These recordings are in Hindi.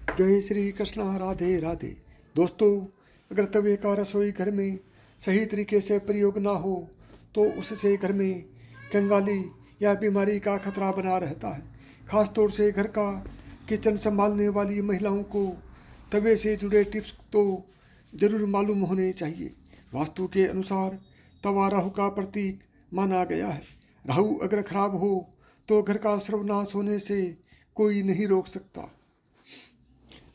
जय श्री कृष्णा, राधे राधे। दोस्तों, अगर तवे का रसोई घर में सही तरीके से प्रयोग ना हो तो उससे घर में कंगाली या बीमारी का खतरा बना रहता है। खास तौर से घर का किचन संभालने वाली महिलाओं को तवे से जुड़े टिप्स तो जरूर मालूम होने चाहिए। वास्तु के अनुसार तवा राहु का प्रतीक माना गया है। राहु अगर खराब हो तो घर का सर्वनाश होने से कोई नहीं रोक सकता।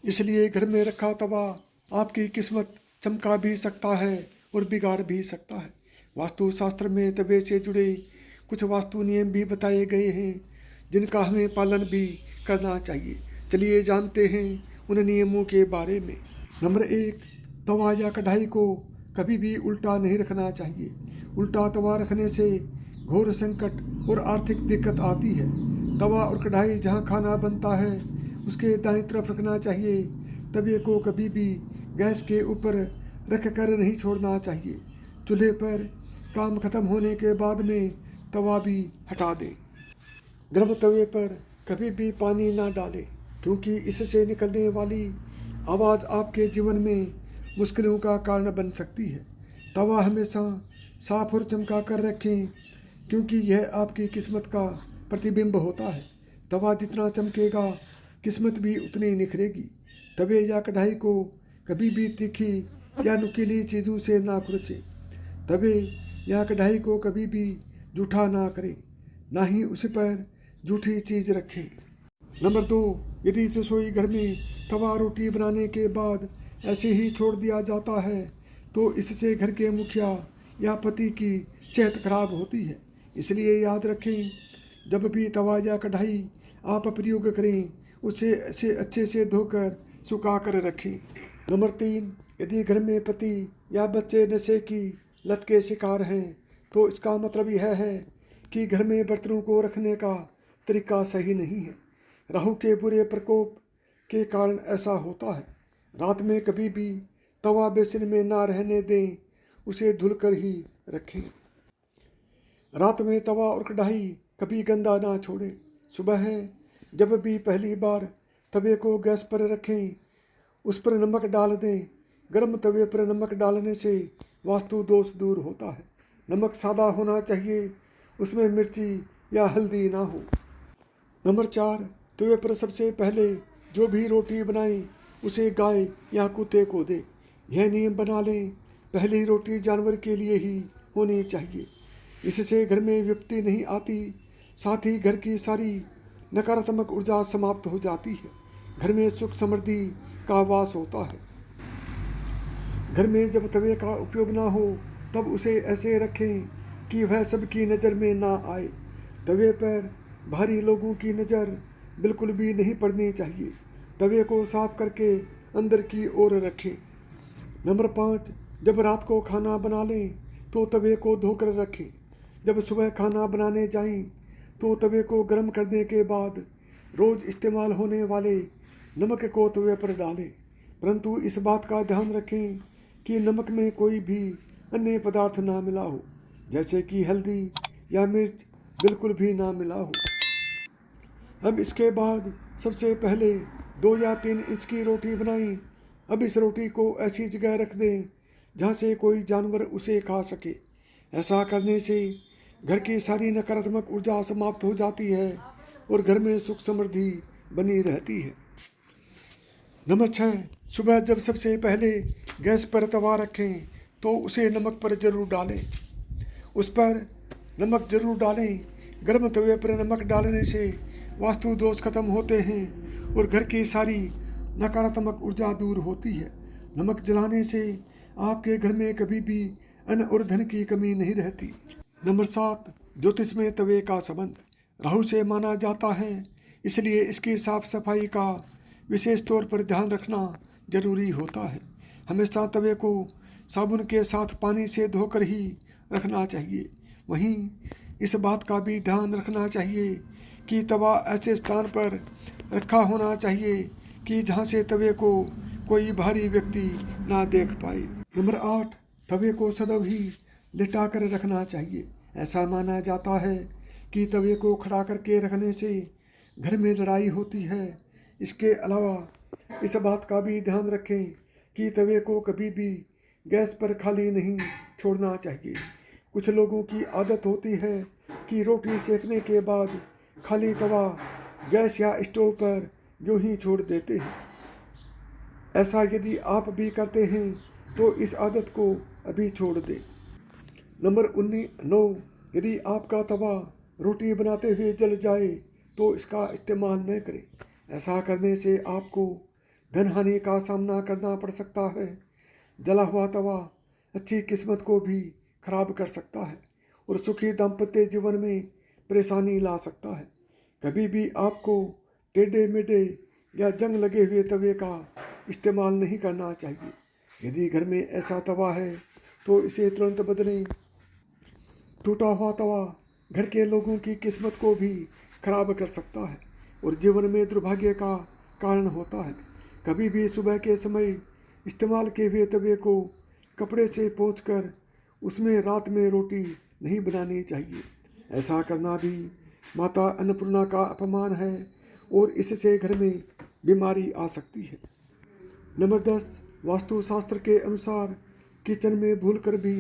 इसलिए घर में रखा तवा आपकी किस्मत चमका भी सकता है और बिगाड़ भी सकता है। वास्तु शास्त्र में तवे से जुड़े कुछ वास्तु नियम भी बताए गए हैं जिनका हमें पालन भी करना चाहिए। चलिए जानते हैं उन नियमों के बारे में। नंबर 1, तवा या कढ़ाई को कभी भी उल्टा नहीं रखना चाहिए। उल्टा तवा रखने से घोर संकट और आर्थिक दिक्कत आती है। तवा और कढ़ाई जहाँ खाना बनता है उसके दाईं तरफ रखना चाहिए। तवे को कभी भी गैस के ऊपर रख कर नहीं छोड़ना चाहिए। चूल्हे पर काम खत्म होने के बाद में तवा भी हटा दें। गर्म तवे पर कभी भी पानी ना डालें क्योंकि इससे निकलने वाली आवाज़ आपके जीवन में मुश्किलों का कारण बन सकती है। तवा हमेशा साफ और चमका कर रखें क्योंकि यह आपकी किस्मत का प्रतिबिंब होता है। तवा जितना चमकेगा किस्मत भी उतनी निखरेगी। तवे या कढ़ाई को कभी भी तीखी या नुकीली चीज़ों से ना खुरचें। तवे या कढ़ाई को कभी भी जूठा ना करें, ना ही उस पर जूठी चीज़ रखें। नंबर 2, यदि रसोई घर में तवा रोटी बनाने के बाद ऐसे ही छोड़ दिया जाता है तो इससे घर के मुखिया या पति की सेहत खराब होती है। इसलिए याद रखें, जब भी तवा या कढ़ाई आप प्रयोग करें उसे अच्छे से धोकर सुखा कर रखें। नंबर 3, यदि घर में पति या बच्चे नशे की लत के शिकार हैं तो इसका मतलब यह है कि घर में बर्तनों को रखने का तरीका सही नहीं है। राहु के बुरे प्रकोप के कारण ऐसा होता है। रात में कभी भी तवा बेसिन में ना रहने दें, उसे धुलकर ही रखें। रात में तवा और कढ़ाई कभी गंदा ना छोड़ें। सुबह जब भी पहली बार तवे को गैस पर रखें उस पर नमक डाल दें। गर्म तवे पर नमक डालने से वास्तु दोष दूर होता है। नमक सादा होना चाहिए, उसमें मिर्ची या हल्दी ना हो। नंबर 4, तवे पर सबसे पहले जो भी रोटी बनाएं उसे गाय या कुत्ते को दें। यह नियम बना लें, पहली रोटी जानवर के लिए ही होनी चाहिए। इससे घर में विपत्ति नहीं आती, साथ ही घर की सारी नकारात्मक ऊर्जा समाप्त हो जाती है। घर में सुख समृद्धि का वास होता है। घर में जब तवे का उपयोग ना हो तब उसे ऐसे रखें कि वह सबकी नज़र में ना आए। तवे पर भारी लोगों की नज़र बिल्कुल भी नहीं पड़नी चाहिए। तवे को साफ करके अंदर की ओर रखें। नंबर 5, जब रात को खाना बना लें तो तवे को धोकर रखें। जब सुबह खाना बनाने जाएं तो तवे को गर्म करने के बाद रोज़ इस्तेमाल होने वाले नमक को तवे पर डालें, परंतु इस बात का ध्यान रखें कि नमक में कोई भी अन्य पदार्थ ना मिला हो, जैसे कि हल्दी या मिर्च बिल्कुल भी ना मिला हो। अब इसके बाद सबसे पहले 2 या 3 इंच की रोटी बनाएं। अब इस रोटी को ऐसी जगह रख दें जहाँ से कोई जानवर उसे खा सके। ऐसा करने से घर की सारी नकारात्मक ऊर्जा समाप्त हो जाती है और घर में सुख समृद्धि बनी रहती है। नंबर 6, सुबह जब सबसे पहले गैस पर तवा रखें तो उसे नमक पर जरूर डालें। उस पर नमक जरूर डालें। गर्म तवे पर नमक डालने से वास्तु दोष खत्म होते हैं और घर की सारी नकारात्मक ऊर्जा दूर होती है। नमक जलाने से आपके घर में कभी भी अन्न और धन की कमी नहीं रहती। नंबर 7, ज्योतिष में तवे का संबंध राहु से माना जाता है, इसलिए इसकी साफ सफाई का विशेष तौर पर ध्यान रखना जरूरी होता है। हमेशा तवे को साबुन के साथ पानी से धोकर ही रखना चाहिए। वहीं इस बात का भी ध्यान रखना चाहिए कि तवा ऐसे स्थान पर रखा होना चाहिए कि जहाँ से तवे को कोई भारी व्यक्ति ना देख पाए। नंबर 8, तवे को सदैव ही लिटा कर रखना चाहिए। ऐसा माना जाता है कि तवे को खड़ा करके रखने से घर में लड़ाई होती है। इसके अलावा इस बात का भी ध्यान रखें कि तवे को कभी भी गैस पर खाली नहीं छोड़ना चाहिए। कुछ लोगों की आदत होती है कि रोटी सेकने के बाद खाली तवा गैस या स्टोव पर यूं ही छोड़ देते हैं। ऐसा यदि आप भी करते हैं तो इस आदत को अभी छोड़ दें। नंबर 9, यदि आपका तवा रोटी बनाते हुए जल जाए तो इसका इस्तेमाल न करें। ऐसा करने से आपको धन हानि का सामना करना पड़ सकता है। जला हुआ तवा अच्छी किस्मत को भी खराब कर सकता है और सुखी दाम्पत्य जीवन में परेशानी ला सकता है। कभी भी आपको टेढ़े मेढ़े या जंग लगे हुए तवे का इस्तेमाल नहीं करना चाहिए। यदि घर में ऐसा तवा है तो इसे तुरंत बदलें। टूटा हुआ तवा घर के लोगों की किस्मत को भी खराब कर सकता है और जीवन में दुर्भाग्य का कारण होता है। कभी भी सुबह के समय इस्तेमाल किए हुए तवे को कपड़े से पोंछकर उसमें रात में रोटी नहीं बनानी चाहिए। ऐसा करना भी माता अन्नपूर्णा का अपमान है और इससे घर में बीमारी आ सकती है। नंबर 10, वास्तुशास्त्र के अनुसार किचन में भूलकर भी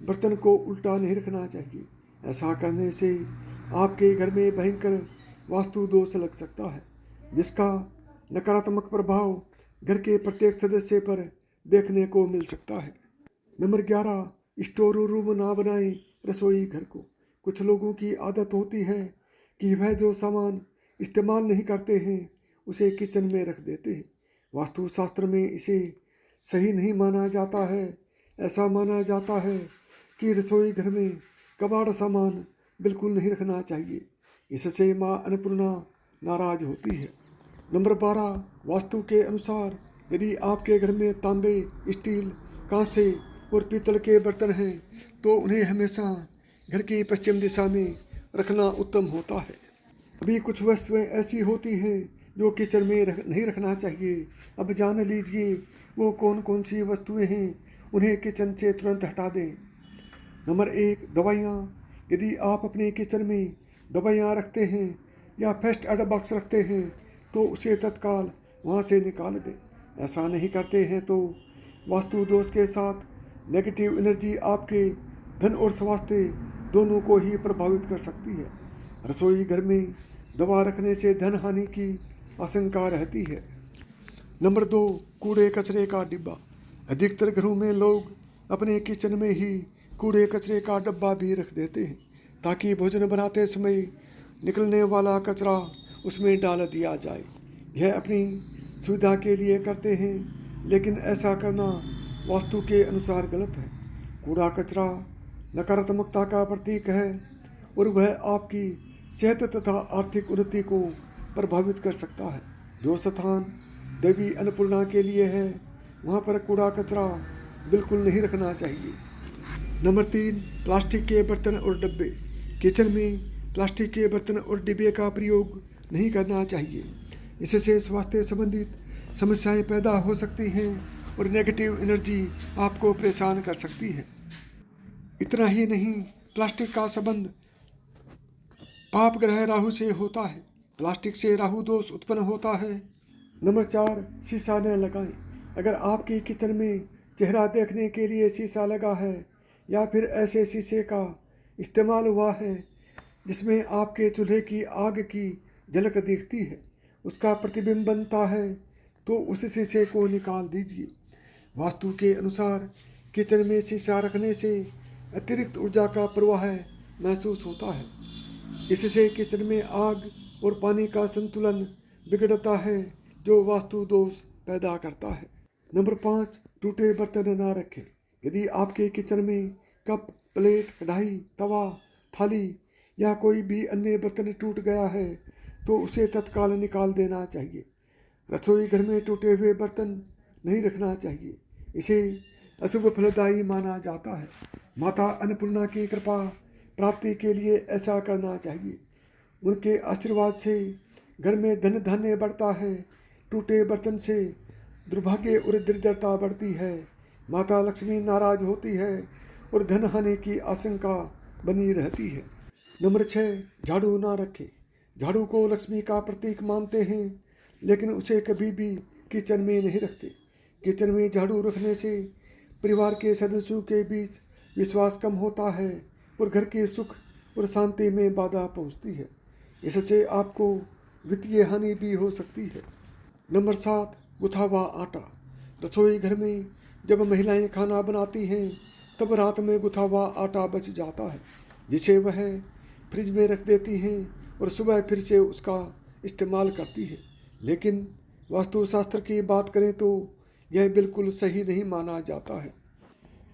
बर्तन को उल्टा नहीं रखना चाहिए। ऐसा करने से आपके घर में भयंकर वास्तु दोष लग सकता है जिसका नकारात्मक प्रभाव घर के प्रत्येक सदस्य पर देखने को मिल सकता है। नंबर 11, स्टोर रूम ना बनाएं रसोई घर को। कुछ लोगों की आदत होती है कि वह जो सामान इस्तेमाल नहीं करते हैं उसे किचन में रख देते हैं। वास्तुशास्त्र में इसे सही नहीं माना जाता है। ऐसा माना जाता है कि रसोई घर में कबाड़ सामान बिल्कुल नहीं रखना चाहिए। इससे माँ अन्नपूर्णा नाराज होती है। नंबर 12, वास्तु के अनुसार यदि आपके घर में तांबे, स्टील, कांसे और पीतल के बर्तन हैं तो उन्हें हमेशा घर की पश्चिम दिशा में रखना उत्तम होता है। अभी कुछ वस्तुएं ऐसी होती हैं जो किचन में नहीं रखना चाहिए। अब जान लीजिए वो कौन कौन सी वस्तुएं हैं, उन्हें किचन से तुरंत हटा दें। नंबर 1, दवाइयाँ। यदि आप अपने किचन में दवाइयाँ रखते हैं या फर्स्ट एड बॉक्स रखते हैं तो उसे तत्काल वहाँ से निकाल दें। ऐसा नहीं करते हैं तो वास्तु दोष के साथ नेगेटिव एनर्जी आपके धन और स्वास्थ्य दोनों को ही प्रभावित कर सकती है। रसोई घर में दवा रखने से धन हानि की आशंका रहती है। नंबर 2, कूड़े कचरे का डिब्बा। अधिकतर घरों में लोग अपने किचन में ही कूड़े कचरे का डब्बा भी रख देते हैं ताकि भोजन बनाते समय निकलने वाला कचरा उसमें डाल दिया जाए। यह अपनी सुविधा के लिए करते हैं लेकिन ऐसा करना वास्तु के अनुसार गलत है। कूड़ा कचरा नकारात्मकता का प्रतीक है और वह आपकी सेहत तथा आर्थिक उन्नति को प्रभावित कर सकता है। जो स्थान देवी अन्नपूर्णा के लिए है वहाँ पर कूड़ा कचरा बिल्कुल नहीं रखना चाहिए। नंबर 3, प्लास्टिक के बर्तन और डब्बे। किचन में प्लास्टिक के बर्तन और डिब्बे का प्रयोग नहीं करना चाहिए। इससे स्वास्थ्य संबंधित समस्याएं पैदा हो सकती हैं और नेगेटिव एनर्जी आपको परेशान कर सकती है। इतना ही नहीं, प्लास्टिक का संबंध पाप ग्रह राहु से होता है। प्लास्टिक से राहु दोष उत्पन्न होता है। नंबर 4, शीशा न लगाएं। अगर आपकी किचन में चेहरा देखने के लिए शीशा लगा है या फिर ऐसे शीशे का इस्तेमाल हुआ है जिसमें आपके चूल्हे की आग की झलक दिखती है, उसका प्रतिबिंब बनता है, तो उस शीशे को निकाल दीजिए। वास्तु के अनुसार किचन में शीशा रखने से अतिरिक्त ऊर्जा का प्रवाह महसूस होता है। इससे किचन में आग और पानी का संतुलन बिगड़ता है जो वास्तु दोष पैदा करता है। नंबर 5, टूटे बर्तन ना रखें। यदि आपके किचन में कप, प्लेट, कढ़ाई, तवा, थाली या कोई भी अन्य बर्तन टूट गया है तो उसे तत्काल निकाल देना चाहिए। रसोई घर में टूटे हुए बर्तन नहीं रखना चाहिए। इसे अशुभ फलदायी माना जाता है। माता अन्नपूर्णा की कृपा प्राप्ति के लिए ऐसा करना चाहिए। उनके आशीर्वाद से घर में धन धान्य बढ़ता है। टूटे बर्तन से दुर्भाग्य और दरिद्रता बढ़ती है। माता लक्ष्मी नाराज होती है और धन हानि की आशंका बनी रहती है। नंबर 6, झाड़ू ना रखें। झाड़ू को लक्ष्मी का प्रतीक मानते हैं लेकिन उसे कभी भी किचन में नहीं रखते। किचन में झाड़ू रखने से परिवार के सदस्यों के बीच विश्वास कम होता है और घर के सुख और शांति में बाधा पहुंचती है। इससे आपको वित्तीय हानि भी हो सकती है। नंबर 7, गुथा हुआ आटा। रसोई घर में जब महिलाएं खाना बनाती हैं तब रात में गुथा हुआ आटा बच जाता है, जिसे वह फ्रिज में रख देती हैं और सुबह फिर से उसका इस्तेमाल करती है। लेकिन वास्तुशास्त्र की बात करें तो यह बिल्कुल सही नहीं माना जाता है।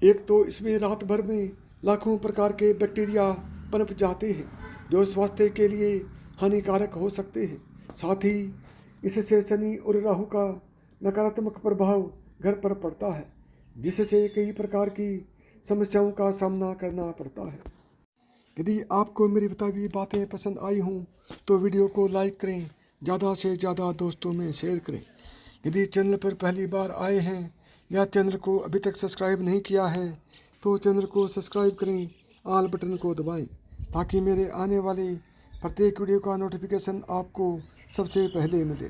एक तो इसमें रात भर में लाखों प्रकार के बैक्टीरिया पनप जाते हैं जो स्वास्थ्य के लिए हानिकारक हो सकते हैं। साथ ही इससे शनि और राहु का नकारात्मक प्रभाव घर पर पड़ता है, जिससे कई प्रकार की समस्याओं का सामना करना पड़ता है। यदि आपको मेरी बताई हुई बातें पसंद आई हों तो वीडियो को लाइक करें, ज़्यादा से ज़्यादा दोस्तों में शेयर करें। यदि चैनल पर पहली बार आए हैं या चैनल को अभी तक सब्सक्राइब नहीं किया है तो चैनल को सब्सक्राइब करें, ऑल बटन को दबाएं ताकि मेरे आने वाले प्रत्येक वीडियो का नोटिफिकेशन आपको सबसे पहले मिले।